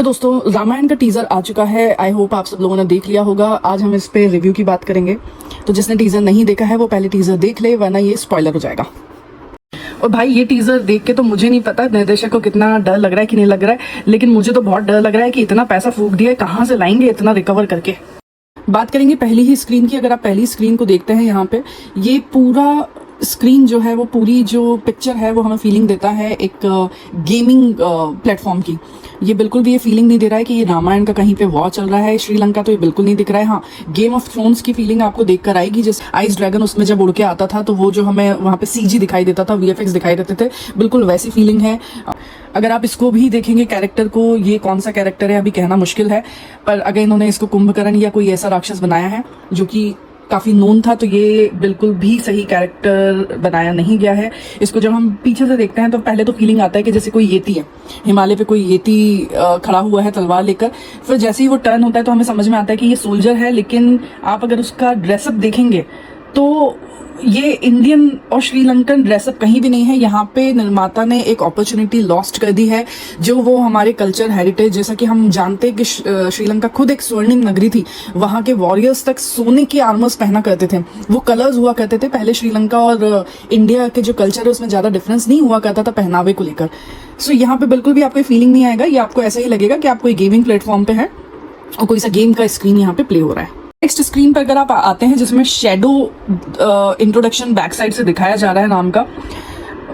तो दोस्तों रामायण का टीजर आ चुका है। आई होप आप सब लोगों ने देख लिया होगा। आज हम इस पे रिव्यू की बात करेंगे। तो जिसने टीजर नहीं देखा है वो पहले टीजर देख ले, वरना ये स्पॉइलर हो जाएगा। और भाई ये टीजर देख के तो मुझे नहीं पता निर्देशक को कितना डर लग रहा है कि नहीं लग रहा है, लेकिन मुझे तो बहुत डर लग रहा है कि इतना पैसा फूंक दिया है, कहाँ से लाएंगे इतना रिकवर करके। बात करेंगे पहली ही स्क्रीन की। अगर आप पहली स्क्रीन को देखते हैं, यहाँ पे ये पूरा स्क्रीन जो है वो पूरी जो पिक्चर है वो हमें फीलिंग देता है एक गेमिंग प्लेटफॉर्म की। ये बिल्कुल भी ये फीलिंग नहीं दे रहा है कि ये रामायण का कहीं पे वॉर चल रहा है श्रीलंका, तो ये बिल्कुल नहीं दिख रहा है। हाँ, गेम ऑफ थ्रोन्स की फीलिंग आपको देखकर आएगी। जैसे आइस ड्रैगन उसमें जब उड़ के आता था तो वो जो हमें वहाँ पे सीजी दिखाई देता था, वीएफएक्स दिखाई देते थे, बिल्कुल वैसी फीलिंग है। अगर आप इसको भी देखेंगे कैरेक्टर को, ये कौन सा कैरेक्टर है अभी कहना मुश्किल है, पर अगर इन्होंने इसको कुंभकर्ण या कोई ऐसा राक्षस बनाया है जो कि काफी नोन था, तो ये बिल्कुल भी सही कैरेक्टर बनाया नहीं गया है। इसको जब हम पीछे से देखते हैं तो पहले तो फीलिंग आता है कि जैसे कोई येती है, हिमालय पे कोई येती खड़ा हुआ है तलवार लेकर। फिर जैसे ही वो टर्न होता है तो हमें समझ में आता है कि ये सोल्जर है, लेकिन आप अगर उसका ड्रेसअप देखेंगे तो ये इंडियन और श्रीलंकन ड्रेसअप कहीं भी नहीं है। यहाँ पे निर्माता ने एक अपॉर्चुनिटी लॉस्ट कर दी है, जो वो हमारे कल्चर हेरिटेज, जैसा कि हम जानते हैं कि श्रीलंका खुद एक स्वर्णिम नगरी थी। वहाँ के वॉरियर्स तक सोने के आर्मर्स पहना करते थे, वो कलर्स हुआ करते थे। पहले श्रीलंका और इंडिया के जो कल्चर है उसमें ज्यादा डिफरेंस नहीं हुआ करता था पहनावे को लेकर। सो यहाँ पे बिल्कुल भी आपको फीलिंग नहीं आएगा। ये आपको ऐसा ही लगेगा कि आप कोई गेमिंग प्लेटफॉर्म पे है और कोई सा गेम का स्क्रीन यहाँ पे प्ले हो रहा है। नेक्स्ट स्क्रीन पर अगर आप आते हैं जिसमें शेडो इंट्रोडक्शन बैक साइड से दिखाया जा रहा है राम का,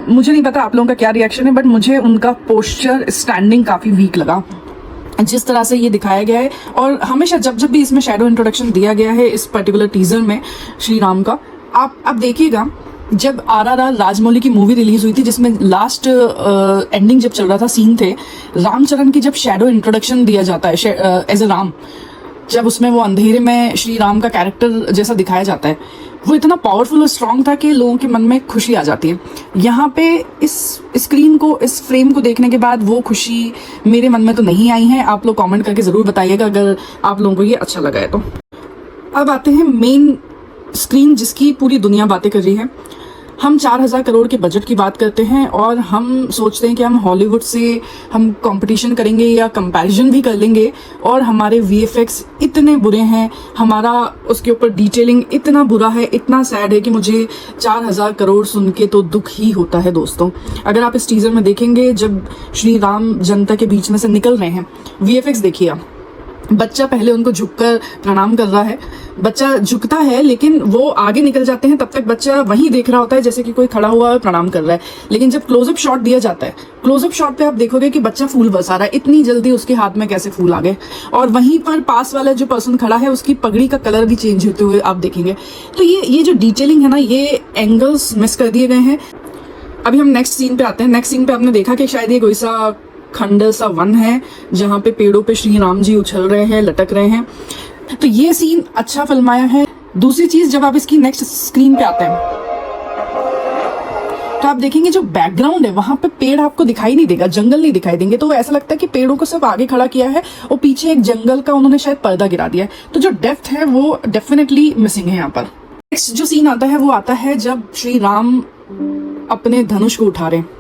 मुझे नहीं पता आप लोगों का क्या रिएक्शन है, बट मुझे उनका पोस्चर स्टैंडिंग काफी वीक लगा जिस तरह से ये दिखाया गया है। और हमेशा जब जब भी इसमें शेडो इंट्रोडक्शन दिया गया है इस पर्टिकुलर टीजर में श्री राम का, आप देखिएगा जब RRR राजमौली की मूवी रिलीज हुई थी जिसमें लास्ट एंडिंग जब चल रहा था, सीन थे रामचरण की, जब शेडो इंट्रोडक्शन दिया जाता है एज ए राम, जब उसमें वो अंधेरे में श्री राम का कैरेक्टर जैसा दिखाया जाता है, वो इतना पावरफुल और स्ट्रांग था कि लोगों के मन में खुशी आ जाती है। यहाँ पे इस स्क्रीन को, इस फ्रेम को देखने के बाद वो खुशी मेरे मन में तो नहीं आई है। आप लोग कमेंट करके जरूर बताइएगा अगर आप लोगों को ये अच्छा लगा है तो। अब आते हैं मेन स्क्रीन जिसकी पूरी दुनिया बातें कर रही है। हम 4000 करोड़ के बजट की बात करते हैं और हम सोचते हैं कि हम हॉलीवुड से हम कंपटीशन करेंगे या कंपैरिजन भी कर लेंगे, और हमारे वीएफएक्स इतने बुरे हैं, हमारा उसके ऊपर डिटेलिंग इतना बुरा है, इतना सैड है कि मुझे 4000 करोड़ सुन के तो दुख ही होता है दोस्तों। अगर आप इस टीजर में देखेंगे जब श्री राम जनता के बीच में से निकल रहे हैं, वीएफएक्स देखिए आप, बच्चा पहले उनको झुककर प्रणाम कर रहा है, बच्चा झुकता है लेकिन वो आगे निकल जाते हैं, तब तक बच्चा वहीं देख रहा होता है जैसे कि कोई खड़ा हुआ प्रणाम कर रहा है। लेकिन जब क्लोजअप शॉट दिया जाता है, क्लोजअप शॉट पे आप देखोगे कि बच्चा फूल बरसा रहा है, इतनी जल्दी उसके हाथ में कैसे फूल आ गए। और वहीं पर पास वाला जो पर्सन खड़ा है उसकी पगड़ी का कलर भी चेंज होते हुए आप देखेंगे। तो ये जो डिटेलिंग है ना, ये एंगल्स मिस कर दिए गए हैं। अभी हम नेक्स्ट सीन पे आते हैं। नेक्स्ट सीन पे आपने देखा कि शायद ये कोई सा खंडर सा वन है जहां पे पेड़ों पे श्री राम जी उछल रहे हैं, लटक रहे हैं। तो ये सीन अच्छा फिल्माया है। दूसरी चीज, जब आप इसकी नेक्स्ट स्क्रीन पे आते हैं तो आप देखेंगे जो बैकग्राउंड है वहां पे पेड़ आपको दिखाई नहीं देगा, जंगल नहीं दिखाई देंगे। तो ऐसा लगता है कि पेड़ों को सिर्फ आगे खड़ा किया है और पीछे एक जंगल का उन्होंने शायद पर्दा गिरा दिया है। तो जो डेप्थ है वो डेफिनेटली मिसिंग है यहाँ पर। नेक्स्ट जो सीन आता है वो आता है जब श्री राम अपने धनुष को उठा रहे हैं।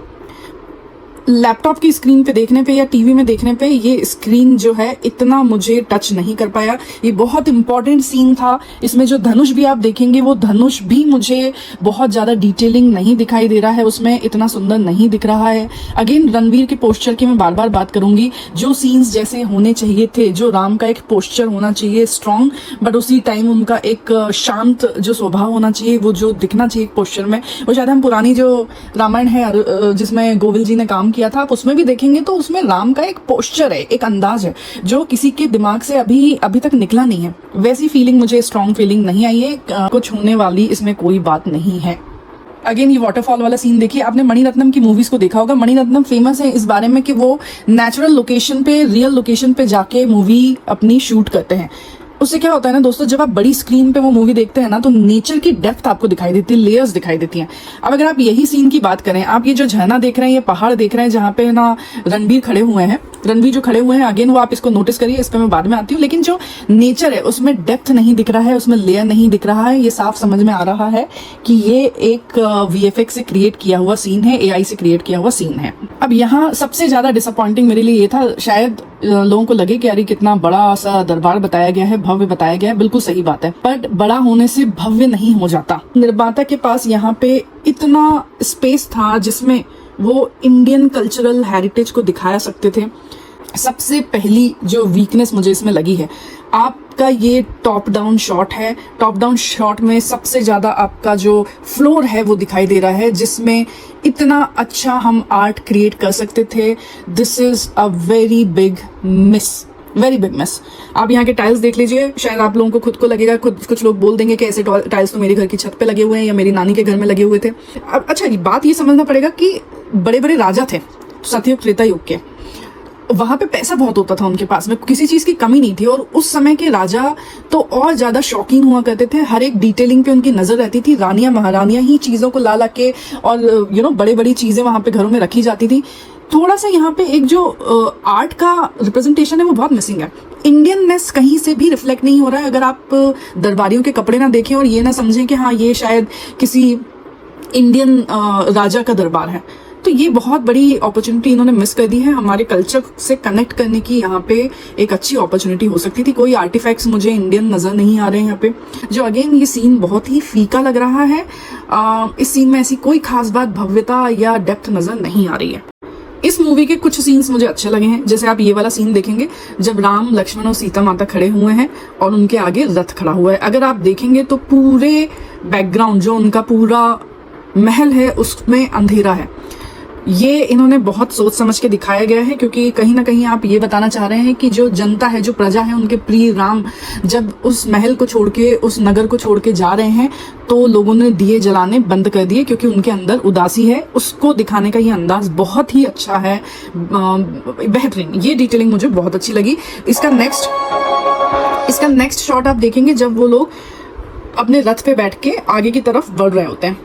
लैपटॉप की स्क्रीन पे देखने पे या टीवी में देखने पे ये स्क्रीन जो है इतना मुझे टच नहीं कर पाया। ये बहुत इंपॉर्टेंट सीन था। इसमें जो धनुष भी आप देखेंगे वो धनुष भी मुझे बहुत ज्यादा डिटेलिंग नहीं दिखाई दे रहा है, उसमें इतना सुंदर नहीं दिख रहा है। अगेन रणवीर के पोस्चर की मैं बार बार बात करूंगी, जो सीन्स जैसे होने चाहिए थे, जो राम का एक पोस्चर होना चाहिए स्ट्रॉन्ग, बट उसी टाइम उनका एक शांत जो स्वभाव होना चाहिए, वो जो दिखना चाहिए पोस्चर में, वो शायद हम पुरानी जो रामायण है जिसमें गोविल जी ने काम किया था, आप उसमें भी देखेंगे तो उसमें राम का एक पोस्चर है, एक अंदाज है जो किसी के दिमाग से अभी तक निकला नहीं है। वैसी फीलिंग मुझे, स्ट्रॉन्ग फीलिंग नहीं आई है। कुछ होने वाली इसमें कोई बात नहीं है। अगेन ये वाटरफॉल वाला सीन देखिए। आपने मणिरत्नम की मूवीज को देखा होगा। मणिरत्नम फेमस है इस बारे में कि वो नेचुरल लोकेशन पे, रियल लोकेशन पे जाके मूवी अपनी शूट करते हैं। उससे क्या होता है ना दोस्तों, जब आप बड़ी स्क्रीन पे वो मूवी देखते हैं ना तो नेचर की डेप्थ आपको दिखाई देती है, लेयर्स दिखाई देती हैं। अब अगर आप यही सीन की बात करें, आप ये जो झरना देख रहे हैं, ये पहाड़ देख रहे हैं जहाँ पे ना रणबीर खड़े हुए हैं, रणबीर जो खड़े हुए हैं, अगेन वो आप इसको नोटिस करिए, इस पर मैं बाद में आती हूँ, लेकिन जो नेचर है उसमें डेप्थ नहीं दिख रहा है, उसमें लेयर नहीं दिख रहा है। ये साफ समझ में आ रहा है कि ये एक VFX से क्रिएट किया हुआ सीन है, AI से क्रिएट किया हुआ सीन है। अब यहाँ सबसे ज्यादा डिसअपॉइंटिंग मेरे लिए ये था, शायद लोगों को लगे कि अरे कितना बड़ा सा दरबार बताया गया है, भव्य बताया गया है, बिल्कुल सही बात है, बट बड़ा होने से भव्य नहीं हो जाता। निर्माता के पास यहाँ पे इतना स्पेस था जिसमें वो इंडियन कल्चरल हेरिटेज को दिखाया सकते थे। सबसे पहली जो वीकनेस मुझे इसमें लगी है, आपका ये टॉप डाउन शॉट है। टॉप डाउन शॉट में सबसे ज्यादा आपका जो फ्लोर है वो दिखाई दे रहा है, जिसमें इतना अच्छा हम आर्ट क्रिएट कर सकते थे। This is a very big miss, very big miss. आप यहाँ के टाइल्स देख लीजिए, शायद आप लोगों को खुद को लगेगा, कुछ लोग बोल देंगे कि ऐसे टाइल्स तो मेरे घर की छत पे लगे हुए हैं या मेरी नानी के घर में लगे हुए थे। अब अच्छा, ये बात ये समझना पड़ेगा कि बड़े बड़े राजा थे सतयुग त्रेता युग के, वहां पे पैसा बहुत होता था उनके पास में, किसी चीज की कमी नहीं थी, और उस समय के राजा तो और ज्यादा शौकीन हुआ करते थे, हर एक डिटेलिंग पे उनकी नजर रहती थी। रानियां महारानियां ही चीजों को ला के और बड़ी बड़ी चीजें वहां पे घरों में रखी जाती थी। थोड़ा सा यहाँ पे एक जो आर्ट का रिप्रेजेंटेशन है वो बहुत मिसिंग है। इंडियननेस कहीं से भी रिफ्लेक्ट नहीं हो रहा है। अगर आप दरबारियों के कपड़े ना देखें और ये ना समझें कि हाँ ये शायद किसी इंडियन राजा का दरबार है, तो ये बहुत बड़ी अपॉर्चुनिटी इन्होंने मिस कर दी है। हमारे कल्चर से कनेक्ट करने की यहाँ पे एक अच्छी अपॉर्चुनिटी हो सकती थी। कोई आर्टिफैक्ट्स मुझे इंडियन नजर नहीं आ रहे हैं यहाँ पे। जो अगेन ये सीन बहुत ही फीका लग रहा है। इस सीन में ऐसी कोई खास बात, भव्यता या डेप्थ नजर नहीं आ रही है। इस मूवी के कुछ सीन्स मुझे अच्छे लगे हैं, जैसे आप ये वाला सीन देखेंगे जब राम, लक्ष्मण और सीता माता खड़े हुए हैं और उनके आगे रथ खड़ा हुआ है। अगर आप देखेंगे तो पूरे बैकग्राउंड जो उनका पूरा महल है उसमें अंधेरा है। ये इन्होंने बहुत सोच समझ के दिखाया गया है, क्योंकि कहीं ना कहीं आप ये बताना चाह रहे हैं कि जो जनता है, जो प्रजा है, उनके प्रिय राम जब उस महल को छोड़ के, उस नगर को छोड़ के जा रहे हैं तो लोगों ने दिए जलाने बंद कर दिए, क्योंकि उनके अंदर उदासी है। उसको दिखाने का ये अंदाज बहुत ही अच्छा है, बेहतरीन। ये डिटेलिंग मुझे बहुत अच्छी लगी। इसका नेक्स्ट शॉट आप देखेंगे जब वो लोग अपने रथ पे बैठ के आगे की तरफ बढ़ रहे होते हैं।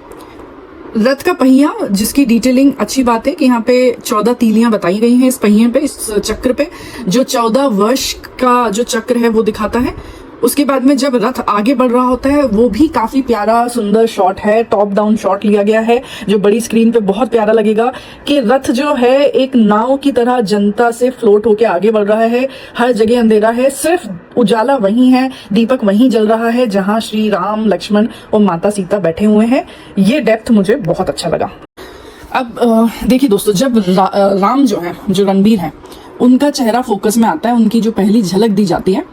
रथ का पहिया, जिसकी डिटेलिंग अच्छी बात है कि यहाँ पे 14 तीलियां बताई गई हैं इस पहिए पे, इस चक्र पे, जो 14 वर्ष का जो चक्र है वो दिखाता है। उसके बाद में जब रथ आगे बढ़ रहा होता है, वो भी काफी प्यारा सुंदर शॉट है, टॉप डाउन शॉट लिया गया है, जो बड़ी स्क्रीन पे बहुत प्यारा लगेगा कि रथ जो है एक नाव की तरह जनता से फ्लोट होके आगे बढ़ रहा है। हर जगह अंधेरा है, सिर्फ उजाला वहीं है, दीपक वहीं जल रहा है जहां श्री राम, लक्ष्मण और माता सीता बैठे हुए हैं। ये डेप्थ मुझे बहुत अच्छा लगा। अब देखिए दोस्तों, जब राम जो है, जो रणबीर है, उनका चेहरा फोकस में आता है, उनकी जो पहली झलक दी जाती है,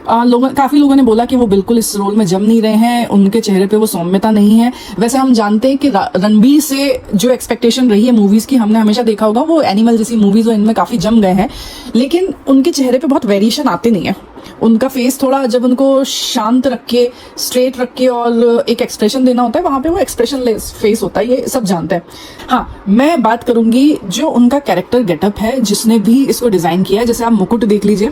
काफी लोगों ने बोला कि वो बिल्कुल इस रोल में जम नहीं रहे हैं, उनके चेहरे पे वो सौम्यता नहीं है। वैसे हम जानते हैं कि रणबीर से जो एक्सपेक्टेशन रही है मूवीज की, हमने हमेशा देखा होगा वो एनिमल जैसी मूवीज हो, इनमें काफी जम गए हैं, लेकिन उनके चेहरे पे बहुत वेरिएशन आते नहीं है। उनका फेस थोड़ा, जब उनको शांत रख के, स्ट्रेट रख के और एक एक्सप्रेशन देना होता है, वहां पे वो एक्सप्रेशन लेस फेस होता है, ये सब जानते हैं। हाँ, मैं बात करूंगी जो उनका कैरेक्टर गेटअप है, जिसने भी इसको डिजाइन किया है। जैसे आप मुकुट देख लीजिए,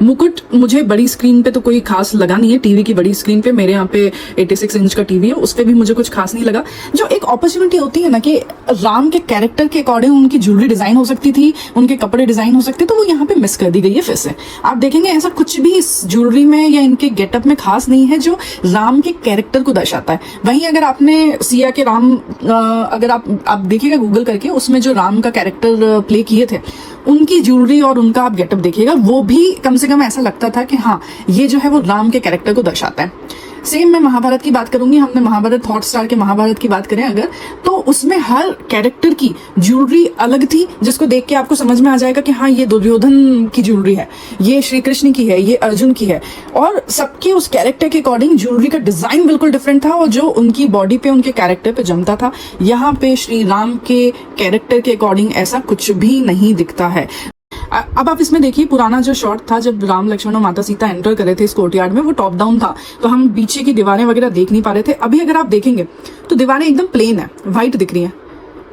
मुकुट मुझे बड़ी स्क्रीन पे तो कोई खास लगा नहीं है। टीवी की बड़ी स्क्रीन पे, मेरे यहाँ पे 86 इंच का टीवी है, उस पे भी मुझे कुछ खास नहीं लगा। जो एक अपॉर्चुनिटी होती है ना कि राम के कैरेक्टर के अकॉर्डिंग उनकी ज्वेलरी डिजाइन हो सकती थी, उनके कपड़े डिजाइन हो सकते, तो वो यहाँ पे मिस कर दी गई है फिर से। आप देखेंगे ऐसा कुछ भी इस ज्वेलरी में या इनके गेटअप में खास नहीं है जो राम के कैरेक्टर को दर्शाता है। वहीं अगर आपने सिया के राम, अगर आप देखिएगा गूगल करके, उसमें जो राम का कैरेक्टर प्ले किए थे, उनकी ज्वेलरी और उनका आप गेटअप देखिएगा, वो भी कम से कम ऐसा लगता था कि हाँ ये जो है वो राम के कैरेक्टर को दर्शाता है। सेम मैं महाभारत की बात करूंगी, हमने महाभारत, हॉटस्टार के महाभारत की बात करें अगर, तो उसमें हर कैरेक्टर की ज्वेलरी अलग थी, जिसको देख के आपको समझ में आ जाएगा कि हाँ ये दुर्योधन की ज्वेलरी है, ये श्री कृष्ण की है, ये अर्जुन की है, और सबके उस कैरेक्टर के अकॉर्डिंग ज्वेलरी का डिजाइन बिल्कुल डिफरेंट था, और जो उनकी बॉडी पे, उनके कैरेक्टर पे जमता था। यहाँ पे श्री राम के कैरेक्टर के अकॉर्डिंग ऐसा कुछ भी नहीं दिखता है। अब आप इसमें देखिए, पुराना जो शॉट था जब राम, लक्ष्मण और माता सीता एंटर कर रहे थे इस कोर्टयार्ड में, वो टॉप डाउन था, तो हम पीछे की दीवारें वगैरह देख नहीं पा रहे थे। अभी अगर आप देखेंगे तो दीवारें एकदम प्लेन है, व्हाइट दिख रही है,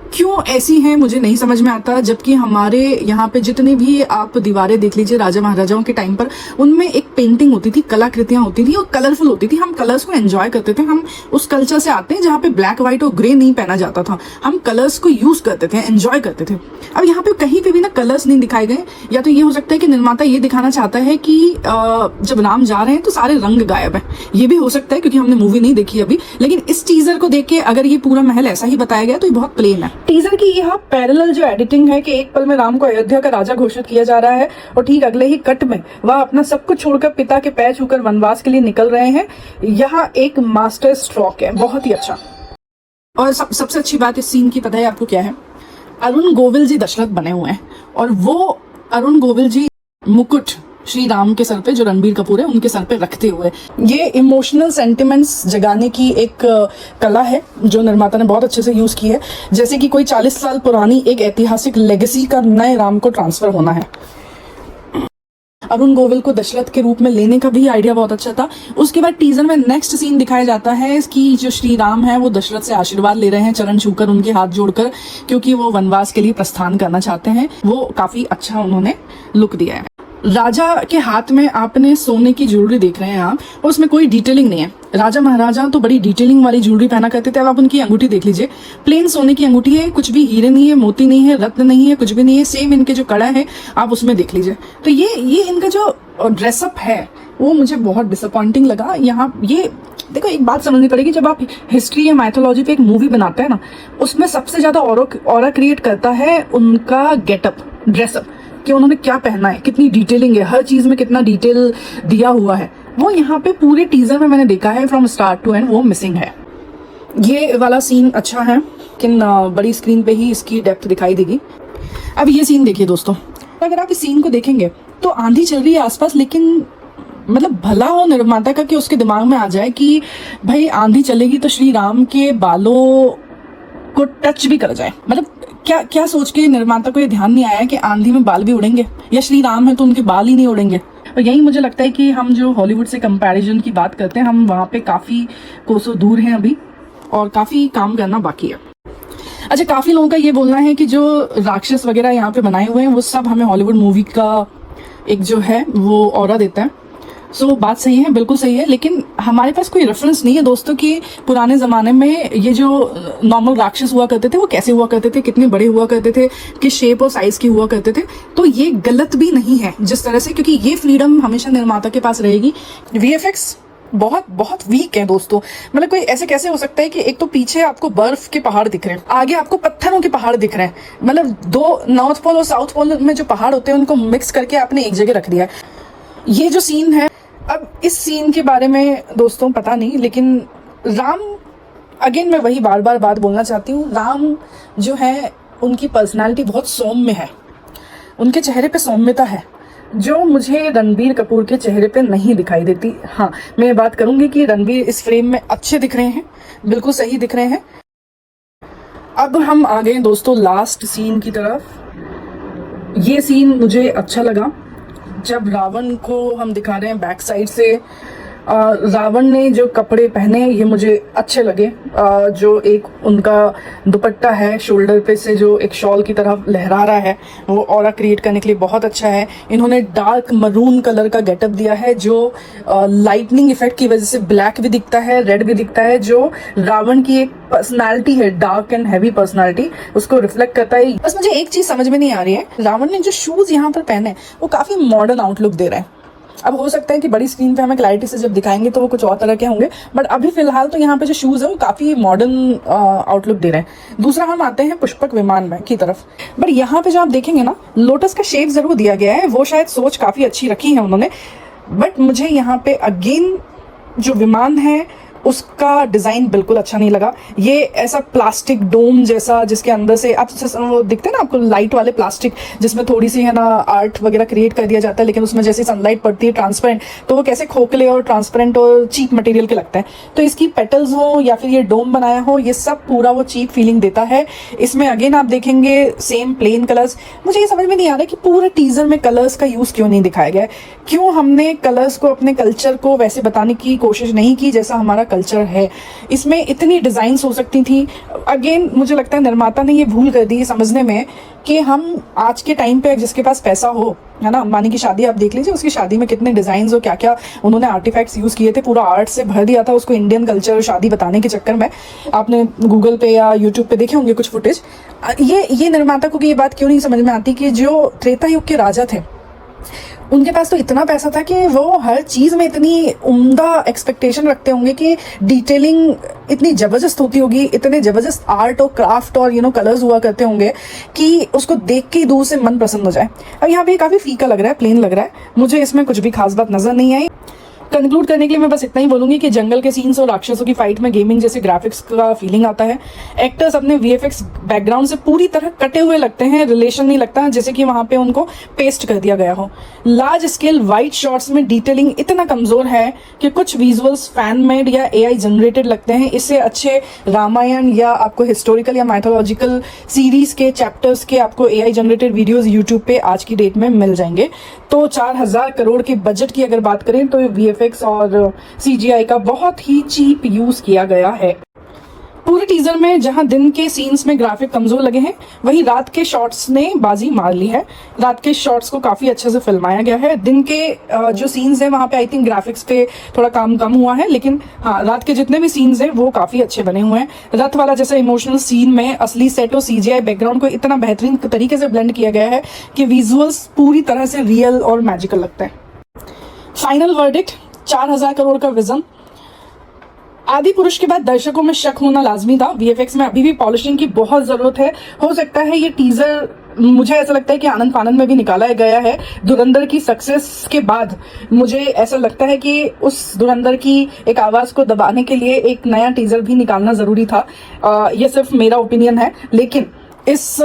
क्यों ऐसी हैं मुझे नहीं समझ में आता, जबकि हमारे यहाँ पे जितने भी आप दीवारें देख लीजिए राजा महाराजाओं के टाइम पर, उनमें एक पेंटिंग होती थी, कलाकृतियां होती थी और कलरफुल होती थी। हम कलर्स को एंजॉय करते थे। हम उस कल्चर से आते हैं जहाँ पे ब्लैक व्हाइट और ग्रे नहीं पहना जाता था। हम कलर्स को यूज करते थे, एंजॉय करते थे। अब यहाँ पे कहीं पे भी ना कलर्स नहीं दिखाए गए। या तो ये हो सकता है कि निर्माता ये दिखाना चाहता है कि जब राम जा रहे हैं तो सारे रंग गायब है। ये भी हो सकता है क्योंकि हमने मूवी नहीं देखी अभी, लेकिन इस टीजर को देख के अगर ये पूरा महल ऐसा ही बताया गया तो ये बहुत प्लेन है। टीजर की यह पैरेलल जो एडिटिंग है कि एक पल में राम को अयोध्या का राजा घोषित किया जा रहा है और ठीक अगले ही कट में वह अपना सब कुछ छोड़कर पिता के पैर छूकर वनवास के लिए निकल रहे हैं, यह एक मास्टर स्ट्रोक है, बहुत ही अच्छा। और सबसे अच्छी बात इस सीन की पता है आपको क्या है? अरुण गोविल जी दशरथ बने हुए हैं और वो अरुण गोविल जी मुकुट श्री राम के सर पे, जो रणबीर कपूर है उनके सर पे रखते हुए, ये इमोशनल सेंटिमेंट्स जगाने की एक कला है जो निर्माता ने बहुत अच्छे से यूज की है। जैसे कि कोई 40 साल पुरानी एक ऐतिहासिक लेगेसी का नए राम को ट्रांसफर होना है। अरुण गोविल को दशरथ के रूप में लेने का भी आइडिया बहुत अच्छा था। उसके बाद टीजर में नेक्स्ट सीन दिखाया जाता है कि जो श्री राम है वो दशरथ से आशीर्वाद ले रहे हैं, चरण छूकर, उनके हाथ जोड़कर, क्योंकि वो वनवास के लिए प्रस्थान करना चाहते हैं। वो काफी अच्छा उन्होंने लुक दिया है। राजा के हाथ में आपने सोने की ज्वेलरी देख रहे हैं आप, और उसमें कोई डिटेलिंग नहीं है। राजा महाराजा तो बड़ी डिटेलिंग वाली ज्वेलरी पहना करते थे। अब आप उनकी अंगूठी देख लीजिए, प्लेन सोने की अंगूठी है, कुछ भी हीरे नहीं है, मोती नहीं है, रत्न नहीं है, कुछ भी नहीं है। सेम इनके जो कड़ा है आप उसमें देख लीजिए। तो ये इनका जो ड्रेसअप है वो मुझे बहुत डिसअपॉइंटिंग लगा। यहाँ ये देखो, एक बात समझनी पड़ेगी, जब आप हिस्ट्री या माइथोलॉजी पे एक मूवी बनाते हैं ना, उसमें सबसे ज्यादा ऑरा क्रिएट करता है उनका गेटअप, ड्रेसअप, कि उन्होंने क्या पहना है, कितनी डिटेलिंग है, हर चीज में कितना डिटेल दिया हुआ है। वो यहाँ पे पूरे टीजर में मैंने देखा है फ्रॉम स्टार्ट टू एंड, वो मिसिंग है। ये वाला सीन अच्छा है, लेकिन बड़ी स्क्रीन पे ही इसकी डेप्थ दिखाई देगी। अब ये सीन देखिए दोस्तों, अगर आप इस सीन को देखेंगे तो आंधी चल रही है आसपास, लेकिन मतलब भला हो निर्माता का कि उसके दिमाग में आ जाए कि भाई आंधी चलेगी तो श्री राम के बालों को टच भी कर जाए। मतलब क्या सोच के निर्माता को ये ध्यान नहीं आया कि आंधी में बाल भी उड़ेंगे, या श्री राम है तो उनके बाल ही नहीं उड़ेंगे। और यही मुझे लगता है कि हम जो हॉलीवुड से कंपैरिजन की बात करते हैं, हम वहां पे काफी कोसों दूर हैं अभी, और काफी काम करना बाकी है। अच्छा, काफी लोगों का ये बोलना है कि जो राक्षस वगैरह यहाँ पे बनाए हुए हैं वो सब हमें हॉलीवुड मूवी का एक जो है वो ऑरा देता है। सो बात सही है, बिल्कुल सही है, लेकिन हमारे पास कोई रेफरेंस नहीं है दोस्तों कि पुराने ज़माने में ये जो नॉर्मल राक्षस हुआ करते थे वो कैसे हुआ करते थे, कितने बड़े हुआ करते थे, किस शेप और साइज के हुआ करते थे। तो ये गलत भी नहीं है जिस तरह से, क्योंकि ये फ्रीडम हमेशा निर्माता के पास रहेगी। VFX बहुत बहुत वीक है दोस्तों। मतलब कोई ऐसे कैसे हो सकता है कि एक तो पीछे आपको बर्फ के पहाड़ दिख रहे हैं, आगे आपको पत्थरों के पहाड़ दिख रहे हैं, मतलब दो नॉर्थ पोल और साउथ पोल में जो पहाड़ होते हैं उनको मिक्स करके आपने एक जगह रख दिया है। ये जो सीन है, अब इस सीन के बारे में दोस्तों पता नहीं, लेकिन राम, अगेन मैं वही बार बार बात बोलना चाहती हूँ, राम जो है उनकी पर्सनालिटी बहुत सौम्य है, उनके चेहरे पे सौम्यता है जो मुझे रणबीर कपूर के चेहरे पे नहीं दिखाई देती। हाँ, मैं ये बात करूंगी कि रणबीर इस फ्रेम में अच्छे दिख रहे हैं, बिल्कुल सही दिख रहे हैं। अब हम आ गए दोस्तों लास्ट सीन की तरफ। ये सीन मुझे अच्छा लगा जब रावण को हम दिखा रहे हैं बैक साइड से। रावण ने जो कपड़े पहने ये मुझे अच्छे लगे। जो एक उनका दुपट्टा है शोल्डर पे से जो एक शॉल की तरह लहरा रहा है, वो ऑरा क्रिएट करने के लिए बहुत अच्छा है। इन्होंने डार्क मरून कलर का गेटअप दिया है जो लाइटनिंग इफेक्ट की वजह से ब्लैक भी दिखता है, रेड भी दिखता है, जो रावण की एक पर्सनालिटी है, डार्क एंड हैवी पर्सनालिटी, उसको रिफ्लेक्ट करता है। बस मुझे एक चीज समझ में नहीं आ रही है, रावण ने जो शूज यहाँ पर पहने वो काफी मॉडर्न आउटलुक दे रहे हैं। अब हो सकता है कि बड़ी स्क्रीन पे हमें क्लैरिटी से जब दिखाएंगे तो वो कुछ और तरह के होंगे, बट अभी फिलहाल तो यहाँ पे जो शूज है वो काफी मॉडर्न आउटलुक दे रहे हैं। दूसरा हम आते हैं पुष्पक विमान में की तरफ। बट यहाँ पे जो आप देखेंगे ना, लोटस का शेप जरूर दिया गया है, वो शायद सोच काफी अच्छी रखी है उन्होंने, बट मुझे यहाँ पे अगेन जो विमान है उसका डिजाइन बिल्कुल अच्छा नहीं लगा। ये ऐसा प्लास्टिक डोम जैसा जिसके अंदर से आप वो दिखते हैं ना आपको लाइट वाले प्लास्टिक, जिसमें थोड़ी सी है ना आर्ट वगैरह क्रिएट कर दिया जाता है, लेकिन उसमें जैसे सनलाइट पड़ती है ट्रांसपेरेंट, तो वो कैसे खोखले और ट्रांसपेरेंट और चीप मटेरियल के लगता है। तो इसकी पेटल्स हो या फिर ये डोम बनाया हो, ये सब पूरा वो चीप फीलिंग देता है। इसमें अगेन आप देखेंगे सेम प्लेन कलर्स। मुझे ये समझ में नहीं आ रहा कि पूरे टीजर में कलर्स का यूज क्यों नहीं दिखाया गया है, क्यों हमने कलर्स को अपने कल्चर को वैसे बताने की कोशिश नहीं की जैसा हमारा कल्चर है। इसमें इतनी डिज़ाइंस हो सकती थी। अगेन मुझे लगता है निर्माता ने ये भूल कर दी समझने में कि हम आज के टाइम पे जिसके पास पैसा हो, है ना, अंबानी की शादी आप देख लीजिए, उसकी शादी में कितने डिजाइन और क्या क्या उन्होंने आर्टिफैक्ट्स यूज किए थे, पूरा आर्ट से भर दिया था उसको इंडियन कल्चर शादी बताने के चक्कर में। आपने गूगल पे या यूट्यूब पे देखे होंगे कुछ फुटेज। ये निर्माता को ये बात क्यों नहीं समझ में आती कि जो त्रेता युग के राजा थे उनके पास तो इतना पैसा था कि वो हर चीज में इतनी उम्दा एक्सपेक्टेशन रखते होंगे कि डिटेलिंग इतनी जबरदस्त होती होगी, इतने जबरदस्त आर्ट और क्राफ्ट और कलर्स हुआ करते होंगे कि उसको देख के ही दूर से मन प्रसन्न हो जाए। अब यहाँ पे काफी फीका लग रहा है, प्लेन लग रहा है, मुझे इसमें कुछ भी खास बात नजर नहीं आई। कंक्लूड करने के लिए मैं बस इतना ही बोलूंगी कि जंगल के सीन्स और राक्षसों की फाइट में गेमिंग जैसे ग्राफिक्स का फीलिंग आता है। एक्टर्स अपने वीएफएक्स बैकग्राउंड से पूरी तरह कटे हुए लगते हैं, रिलेशन नहीं लगता जैसे कि वहां पे उनको पेस्ट कर दिया गया हो। लार्ज स्केल वाइड शॉट्स में डिटेलिंग इतना कमजोर है कि कुछ विजुअल्स फैन मेड या एआई जनरेटेड लगते हैं। इससे अच्छे रामायण या आपको हिस्टोरिकल या माइथोलॉजिकल सीरीज के चैप्टर्स के आपको एआई जनरेटेड वीडियोस यूट्यूब पे आज की डेट में मिल जाएंगे। तो 4000 करोड़ के बजट की अगर बात करें तो वीएफएक्स और सीजीआई का बहुत ही चीप यूज किया गया है। पूरे टीजर में जहां दिन के सीन्स में ग्राफिक कमजोर लगे हैं, वहीं रात के शॉट्स ने बाजी मार ली है। रात के शॉट्स को काफी अच्छे से फिल्माया गया है। दिन के जो सीन्स हैं वहां पे आई थिंक ग्राफिक्स पे थोड़ा काम कम हुआ है, लेकिन हाँ, रात के जितने भी सीन्स हैं वो काफी अच्छे बने हुए हैं। रथ वाला जैसे इमोशनल सीन में असली सेट और सीजीआई बैकग्राउंड को इतना बेहतरीन तरीके से ब्लेंड किया गया है कि विजुअल्स पूरी तरह से रियल और मैजिकल लगता है। फाइनल वर्डिक्ट, 4000 करोड़ का विजन। आदि पुरुष के बाद दर्शकों में शक होना लाजमी था। वीएफएक्स में अभी भी पॉलिशिंग की बहुत जरूरत है। हो सकता है ये टीजर, मुझे ऐसा लगता है कि आनंद फानंद में भी निकाला गया है। धुरंधर की सक्सेस के बाद मुझे ऐसा लगता है कि उस धुरंधर की एक आवाज को दबाने के लिए एक नया टीजर भी निकालना जरूरी था। ये सिर्फ मेरा ओपिनियन है, लेकिन इस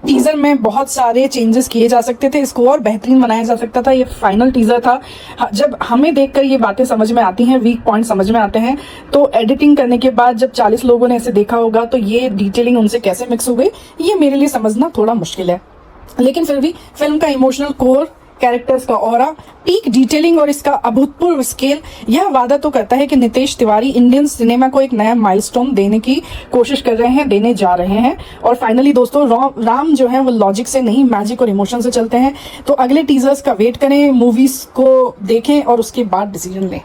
टीजर में बहुत सारे चेंजेस किए जा सकते थे, इसको और बेहतरीन बनाया जा सकता था। ये फाइनल टीजर था। जब हमें देखकर ये बातें समझ में आती हैं, वीक पॉइंट समझ में आते हैं, तो एडिटिंग करने के बाद जब 40 लोगों ने इसे देखा होगा तो ये डिटेलिंग उनसे कैसे मिक्स हो गई, ये मेरे लिए समझना थोड़ा मुश्किल है। लेकिन फिर भी फिल्म का इमोशनल कोर, कैरेक्टर्स का ऑरा, पीक डिटेलिंग और इसका अभूतपूर्व स्केल यह वादा तो करता है कि नितेश तिवारी इंडियन सिनेमा को एक नया माइलस्टोन देने की कोशिश कर रहे हैं, देने जा रहे हैं। और फाइनली दोस्तों, राम जो है वो लॉजिक से नहीं, मैजिक और इमोशन से चलते हैं। तो अगले टीजर्स का वेट करें, मूवीज को देखें और उसके बाद डिसीजन लें।